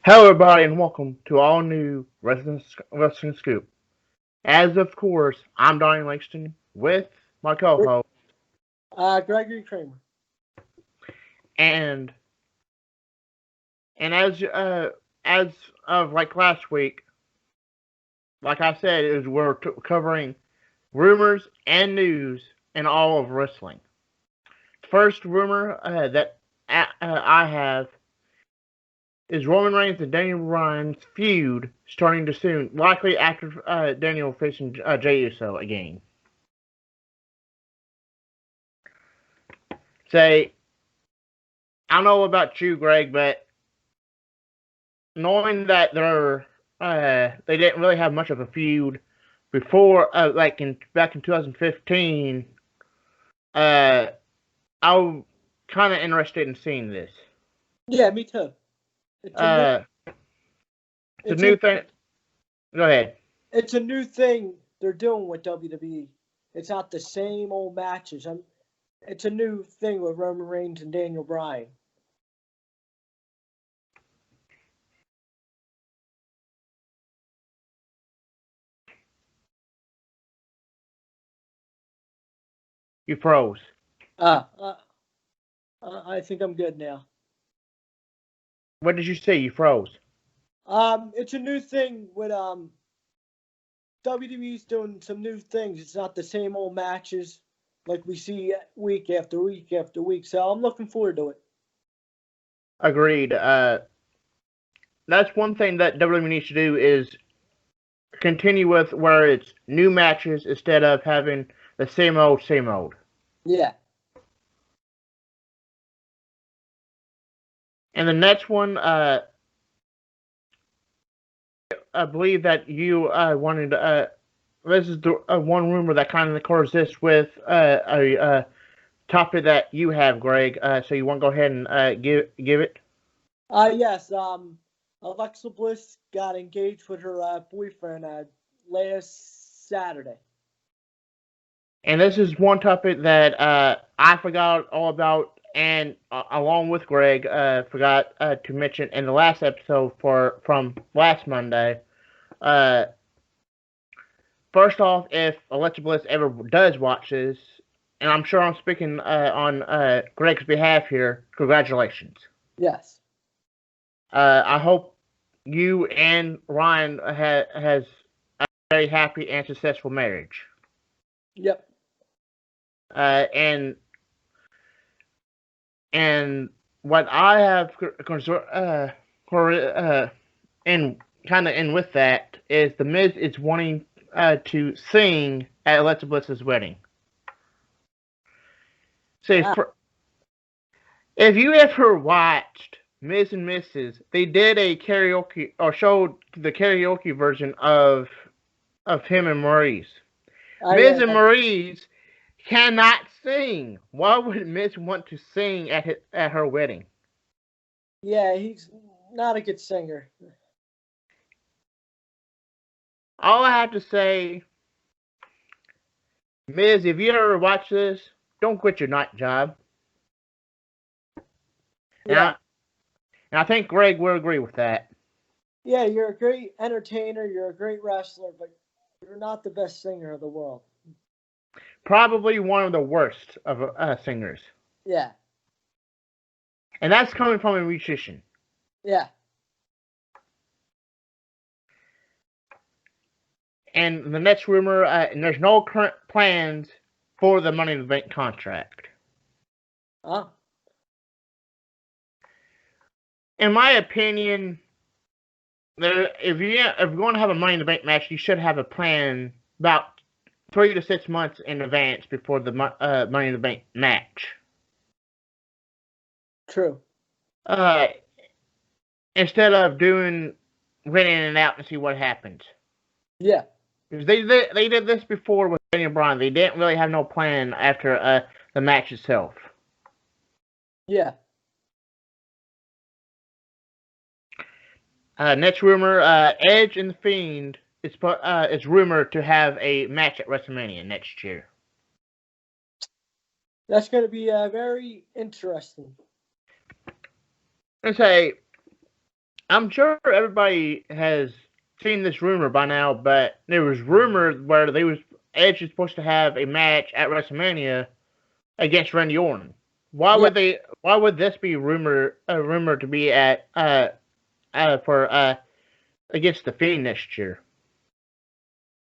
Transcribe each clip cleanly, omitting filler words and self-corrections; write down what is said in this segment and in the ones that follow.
Hello, everybody, and welcome to all new Wrestling Scoop. As of course, I'm Donnie Langston with my co-host, Gregory Kramer. and as of like last week, like I said, we're covering rumors and news in all of wrestling. First rumor that I have is Roman Reigns and Daniel Bryan's feud starting to soon, likely after Daniel facing Jey Uso again. Say, I don't know about you, Greg, but knowing that they didn't really have much of a feud before, back in 2015, I'm kind of interested in seeing this. Yeah, me too. It's a new thing. Go ahead. It's a new thing they're doing with WWE. It's not the same old matches. It's a new thing with Roman Reigns and Daniel Bryan. You froze. I think I'm good now. What did you say? You froze. It's a new thing with WWE's doing some new things. It's not the same old matches like we see week after week after week. So I'm looking forward to it. Agreed. That's one thing that WWE needs to do is continue with where it's new matches instead of having the same old, same old. Yeah. And the next one, I believe that you wanted. This is the one rumor that kind of coexists with a topic that you have, Greg. So you want to go ahead and give it? Yes. Alexa Bliss got engaged with her boyfriend last Saturday. And this is one topic that I forgot all about, and along with Greg, forgot to mention in the last episode from last Monday. First off, if Alexa Bliss ever does watch this, and I'm sure I'm speaking on Greg's behalf here, congratulations. Yes. I hope you and Ryan has a very happy and successful marriage. Yep. And what I have and kind of in with that is the Miz is wanting to sing at Alexa Bliss's wedding. So if you ever watched Miz and Mrs., they did a karaoke or showed the karaoke version of him and Maurice. Miz and Maurice cannot sing. Why would Miz want to sing at her wedding? Yeah, he's not a good singer. All I have to say, Miz, if you ever watch this, don't quit your night job. Yeah. And I think Greg will agree with that. Yeah, you're a great entertainer, you're a great wrestler, but you're not the best singer of the world. Probably one of the worst of singers. Yeah. And that's coming from a musician. Yeah. And the next rumor, and there's no current plans for the Money in the Bank contract. Huh? In my opinion, if you're going to have a Money in the Bank match, you should have a plan about 3 to 6 months in advance before the Money in the Bank match. True. Instead of doing run in and out and see what happens. Yeah. Because they did this before with Daniel Bryan. They didn't really have no plan after the match itself. Yeah. Next rumor, Edge and The Fiend is rumored to have a match at WrestleMania next year. That's going to be very interesting. Let's say I'm sure everybody has seen this rumor by now, but there was rumors where Edge was supposed to have a match at WrestleMania against Randy Orton. Why Yeah, would they? Why would this be rumor to be at for against the Fiend next year?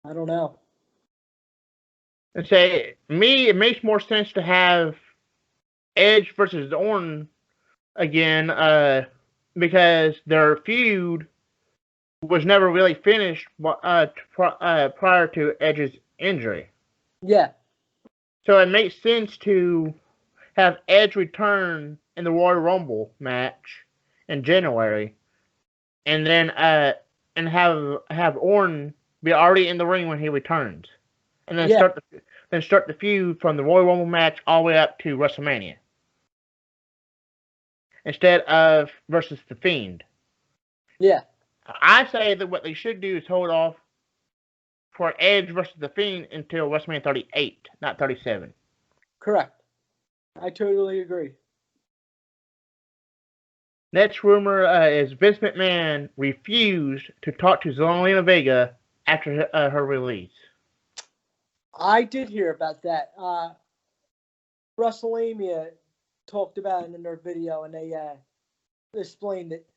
I don't know. And say me, it makes more sense to have Edge versus Orton again, because their feud was never really finished prior to Edge's injury. Yeah, So it makes sense to have Edge return in the Royal Rumble match in January, and then and have Orton be already in the ring when he returns, and then yeah, start the feud from the Royal Rumble match all the way up to WrestleMania, instead of versus the Fiend. yeah. I say that what they should do is hold off for Edge versus the Fiend until WrestleMania 38, not 37. Correct. I totally agree. Next rumor is Vince McMahon refused to talk to Zelina Vega after her release. I did hear about that. WrestleMania talked about it in their video, and they explained it.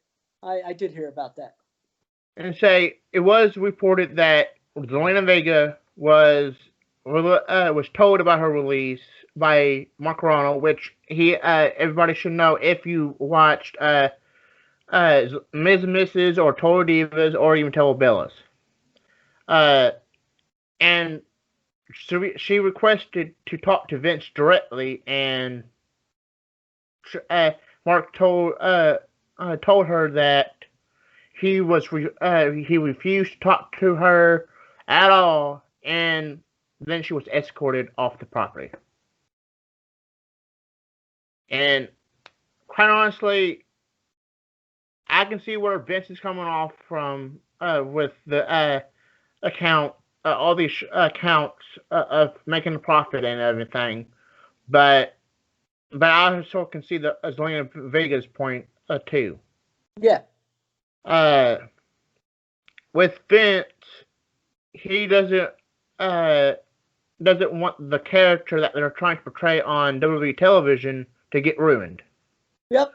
I did hear about that. And say it was reported that Zelina Vega was told about her release by Mark Ronald, which everybody should know if you watched Ms. and Mrs. or Total Divas or even Total Bellas. And she requested to talk to Vince directly, and Mark told her that he refused to talk to her at all, and then she was escorted off the property. And quite honestly, I can see where Vince is coming off from with the account, all these accounts of making a profit and everything, but I also can see the Zelina Vega's point too. Yeah. With Vince, he doesn't want the character that they're trying to portray on WWE television to get ruined. Yep.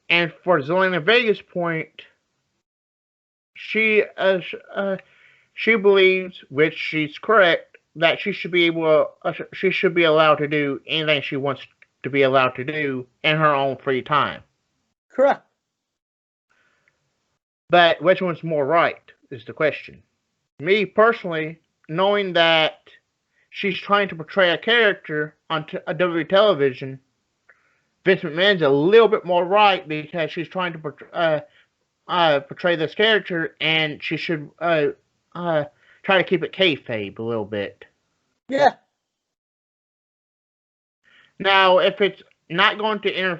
And for Zelina Vega's point, she believes, which she's correct, that she should be allowed to do anything she wants to be allowed to do in her own free time. Correct. But which one's more right is the question. Me personally, knowing that she's trying to portray a character on a WWE television, Vince McMahon's a little bit more right because she's trying to portray this character, and she should try to keep it kayfabe a little bit. Yeah. Now, if it's not going to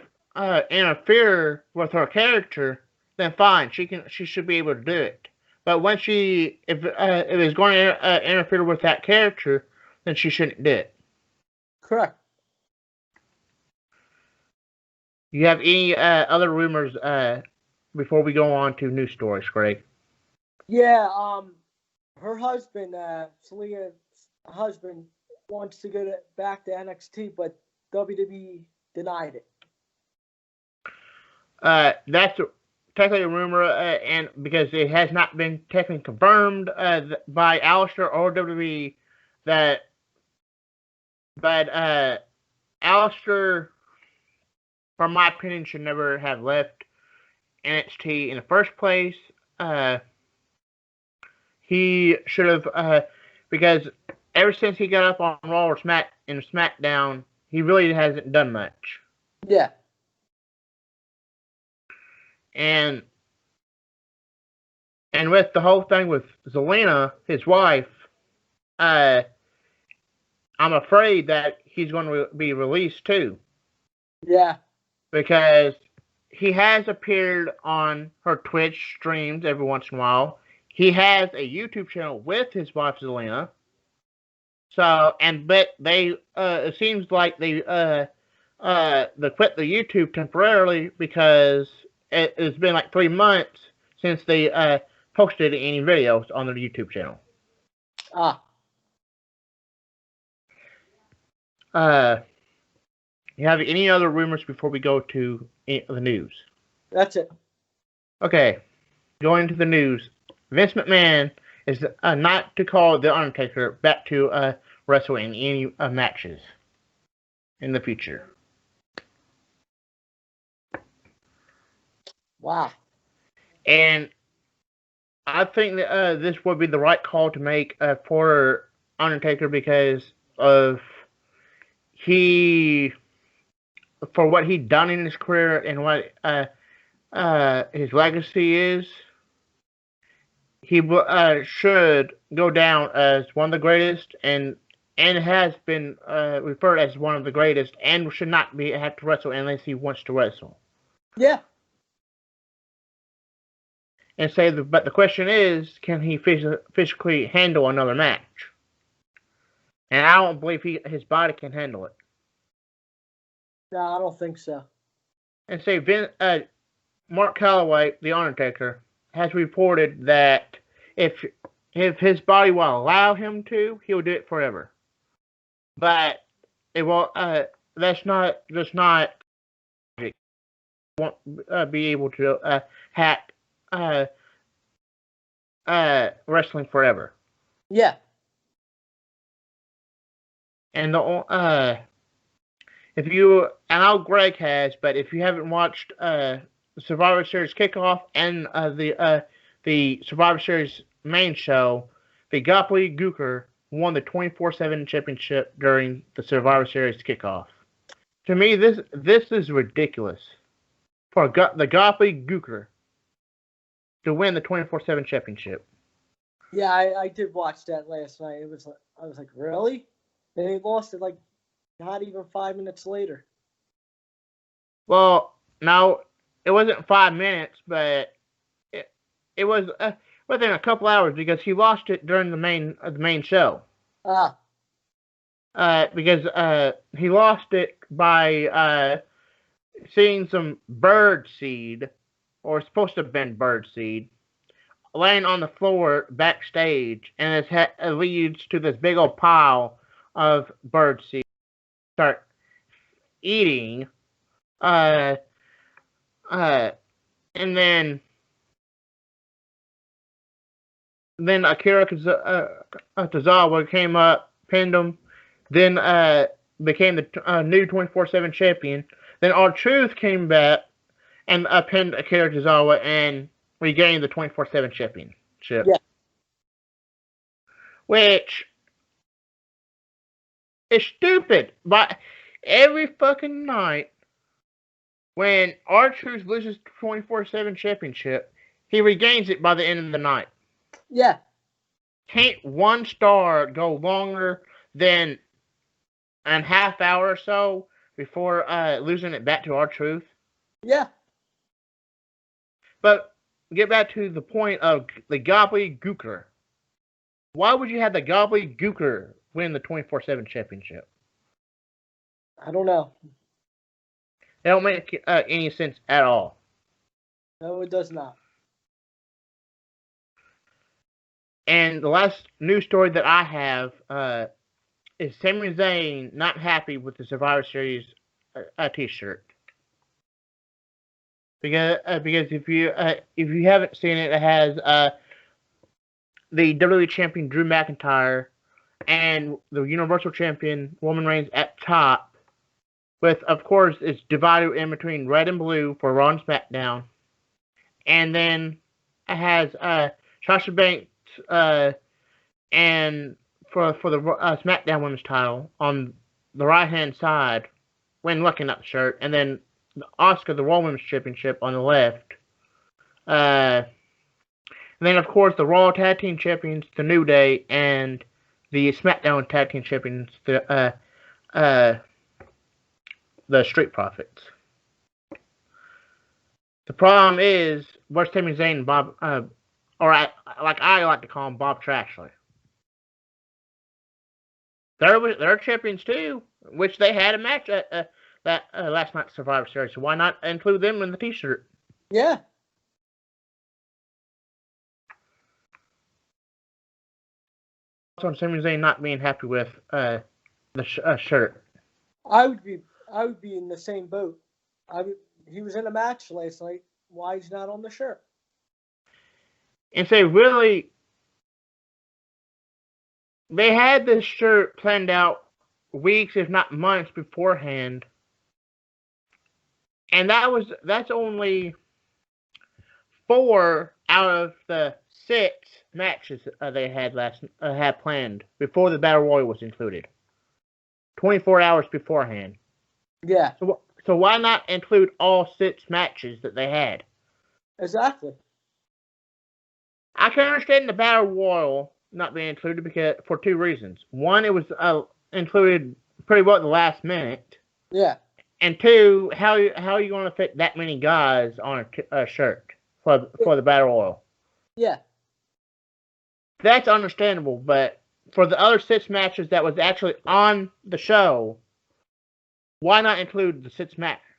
interfere with her character, then fine. She should be able to do it. But when if it's going to interfere with that character, then she shouldn't do it. Correct. You have any other rumors before we go on to news stories, Greg? Yeah. Her husband, Zelina's husband, wants to go back to NXT, but WWE denied it. That's technically a rumor, and because it has not been technically confirmed by Aleister or WWE but Aleister, from my opinion, should never have left NXT in the first place. He should have, because ever since he got up on Raw or SmackDown, he really hasn't done much. Yeah. And with the whole thing with Zelina, his wife, I'm afraid that he's going to be released too. Yeah. Because he has appeared on her Twitch streams every once in a while. He has a YouTube channel with his wife Zelina. So, but they, it seems like they quit the YouTube temporarily because it's been like 3 months since they posted any videos on their YouTube channel. You have any other rumors before we go to the news? That's it. Okay, going to the news. Vince McMahon is not to call The Undertaker back to wrestle in any matches in the future. Wow. And I think that this would be the right call to make for Undertaker because of for what he'd done in his career and what his legacy is. He should go down as one of the greatest and has been referred as one of the greatest and should not have to wrestle unless he wants to wrestle. Yeah. And but the question is, can he physically handle another match? And I don't believe his body can handle it. No, I don't think so. And Mark Calloway, The Undertaker, has reported that if his body will allow him to, he'll do it forever. But it will. That's not just not. Won't be able to hack wrestling forever. Yeah. And if you, and I know Greg has, but if you haven't watched the Survivor Series kickoff and the Survivor Series main show, the Goblin Gooker won the 24/7 championship during the Survivor Series kickoff. To me, this is ridiculous for the Goblin Gooker to win the 24/7 championship. Yeah, I did watch that last night. I was like, really? And he lost it like not even 5 minutes later. Well, no, it wasn't 5 minutes, but it was within a couple hours because he lost it during the main show. Because he lost it by seeing some bird seed, or supposed to have been bird seed, laying on the floor backstage, and it leads to this big old pile of bird seed. Start eating, and then Akira Tozawa came up, pinned him, then became the new 24/7 champion. Then R-Truth came back and pinned Akira Tozawa and regained the 24/7 championship. Yeah. Which is stupid. But every fucking night, when R-Truth loses the 24/7 championship, he regains it by the end of the night. Yeah. Can't one star go longer than a half hour or so before losing it back to R-Truth? Yeah. But get back to the point of the Goblin Gooker. Why would you have the Goblin Gooker win the 24/7 championship? I don't know. It don't make any sense at all. No, it does not. And the last news story that I have is Sami Zayn not happy with the Survivor Series T-shirt. Because if you haven't seen it, it has the WWE Champion Drew McIntyre and the Universal Champion Roman Reigns at top, with, of course, it's divided in between red and blue for Raw and SmackDown, and then it has Sasha Banks and for the SmackDown Women's title on the right hand side when looking at the shirt, and then Asuka, the Raw Women's Championship, on the left. And then, of course, the Raw Tag Team Champions, the New Day, and the SmackDown Tag Team Champions, the Street Profits. The problem is, where's Sami Zayn and Bob, or like I like to call him, Bob Trashley? They're champions too, which they had a match at that last night's Survivor Series. So why not include them in the T-shirt? Yeah. On Sami Zayn not being happy with the shirt. I would be in the same boat. He was in a match last night. Why he's not on the shirt? And say they had this shirt planned out weeks, if not months beforehand, and that's only 4 out of the 6 matches they had planned before the Battle Royal was included. 24 hours beforehand. Yeah. So why not include all 6 matches that they had? Exactly. I can understand the Battle Royal not being included for 2 reasons. One, it was included pretty well at the last minute. Yeah. And 2, how are you going to fit that many guys on a shirt for the Battle Royal? Yeah. That's understandable, but for the other 6 matches that was actually on the show, why not include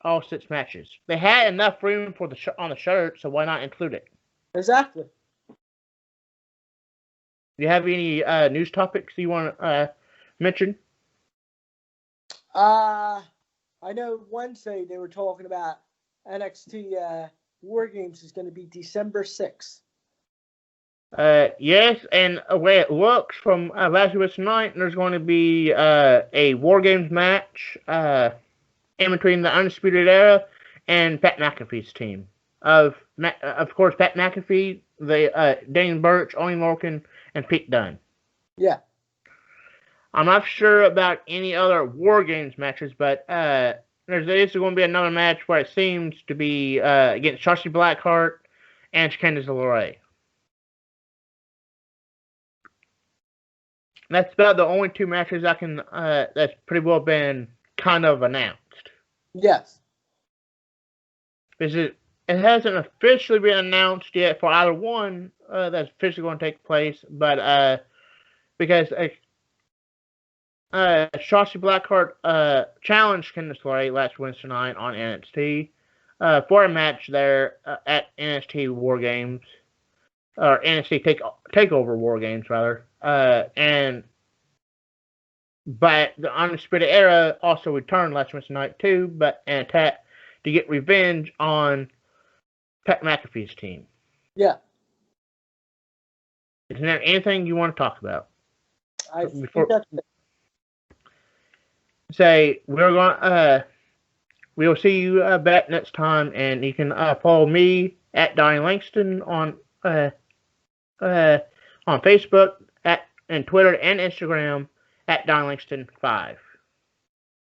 all 6 matches? They had enough room for on the shirt, so why not include it? Exactly. Do you have any news topics you want to mention? I know Wednesday they were talking about NXT War Games is going to be December 6th. Yes, and the way it looks from last week's night, there's going to be a War Games match in between the Undisputed Era and Pat McAfee's team. Of course, Pat McAfee, Dane Burch, Oney Lorcan, and Pete Dunne. Yeah. I'm not sure about any other War Games matches, but there's going to be another match where it seems to be against Shotzi Blackheart and Candice LeRae. That's about the only 2 matches that's pretty well been kind of announced. Yes. Because it hasn't officially been announced yet for either one that's officially going to take place, but because Shotzi Blackheart challenged Candice LeRae last Wednesday night on NXT for a match there at NXT War Games, or NXT Takeover War Games rather, but the Undisputed Era also returned last Wednesday night too, to get revenge on Pat McAfee's team. Yeah. Is there anything you want to talk about? I think that's it. Say we'll see you back next time, and you can follow me at Donnie Langston on Facebook and Twitter and Instagram at Donnie Langston 5.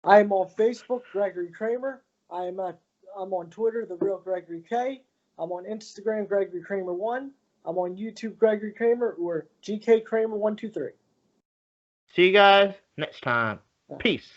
I am on Facebook, Gregory Kramer. I'm on Twitter, The Real Gregory K. I'm on Instagram, Gregory Kramer 1. I'm on YouTube, Gregory Kramer, or GK Kramer 123. See you guys next time. Peace.